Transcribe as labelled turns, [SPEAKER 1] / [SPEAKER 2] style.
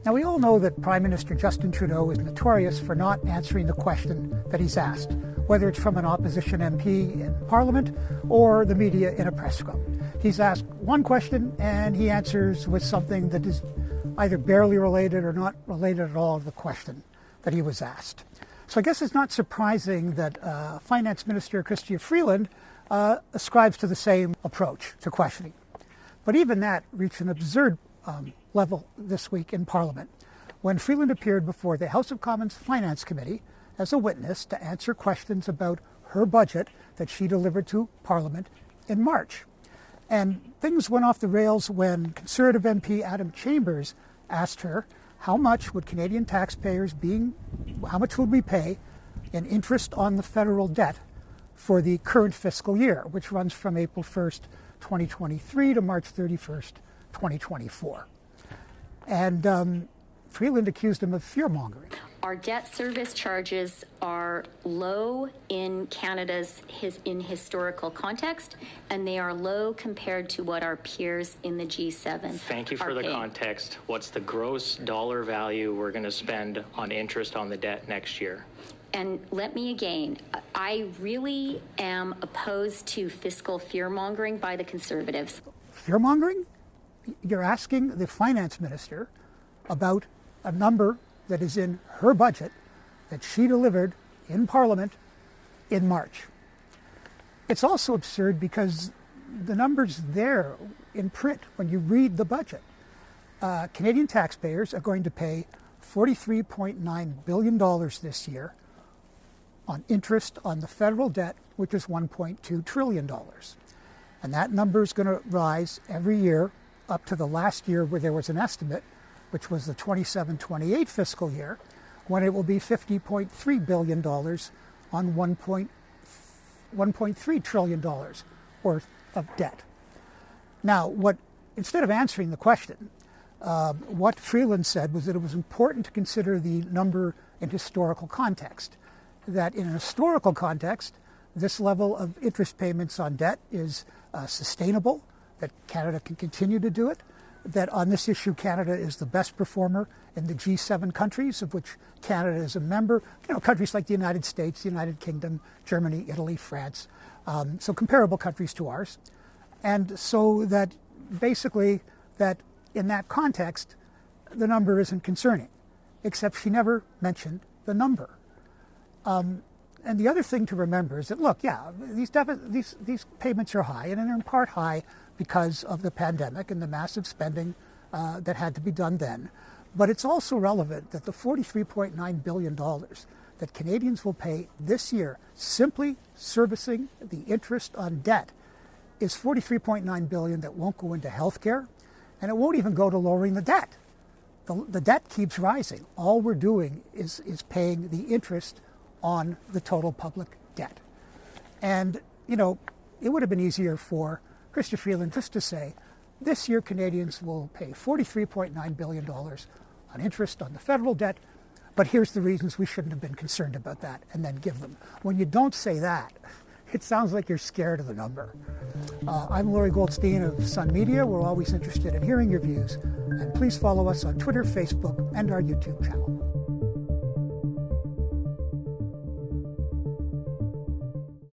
[SPEAKER 1] Now, we all know that Prime Minister Justin Trudeau is notorious for not answering the question that he's asked, whether it's from an opposition MP in Parliament or the media in a press scrum. He's asked one question and he answers with something that is either barely related or not related at all to the question that he was asked. So I guess it's not surprising that Finance Minister Chrystia Freeland ascribes to the same approach to questioning. But even that reached an absurd level this week in Parliament when Freeland appeared before the House of Commons Finance Committee as a witness to answer questions about her budget that she delivered to Parliament in March. And things went off the rails when Conservative MP Adam Chambers asked her how much would Canadian taxpayers how much would we pay in interest on the federal debt for the current fiscal year, which runs from April 1st, 2023 to March 31st, 2024. And Freeland accused him of fear-mongering.
[SPEAKER 2] Our debt service charges are low in Canada's historical context, and they are low compared to what our peers in the G7
[SPEAKER 3] Thank you for the context. What's the gross dollar value we're going to spend on interest on the debt next year?
[SPEAKER 2] And let me again, I really am opposed to fiscal fear-mongering by the Conservatives.
[SPEAKER 1] Fear-mongering? You're asking the finance minister about a number that is in her budget that she delivered in Parliament in March. It's also absurd because the number's there in print when you read the budget. Canadian taxpayers are going to pay $43.9 billion this year on interest on the federal debt, which is $1.2 trillion. And that number is going to rise every year up to the last year where there was an estimate, which was the 27-28 fiscal year, when it will be $50.3 billion on $1.3 trillion worth of debt. Now, instead of answering the question, what Freeland said was that it was important to consider the number in historical context, that in a historical context, this level of interest payments on debt is sustainable, that Canada can continue to do it, that on this issue Canada is the best performer in the G7 countries, of which Canada is a member, countries like the United States, the United Kingdom, Germany, Italy, France, so comparable countries to ours. And so that basically that in that context, the number isn't concerning, except she never mentioned the number. And the other thing to remember is that, look, yeah, these payments are high, and they're in part high because of the pandemic and the massive spending that had to be done then. But it's also relevant that the $43.9 billion that Canadians will pay this year simply servicing the interest on debt is $43.9 billion that won't go into healthcare, and it won't even go to lowering the debt. The debt keeps rising. All we're doing is paying the interest on the total public debt. And, it would have been easier for Chrystia Freeland just to say, this year Canadians will pay $43.9 billion on interest on the federal debt, but here's the reasons we shouldn't have been concerned about that, and then give them. When you don't say that, it sounds like you're scared of the number. I'm Lorrie Goldstein of Sun Media. We're always interested in hearing your views, and please follow us on Twitter, Facebook, and our YouTube channel.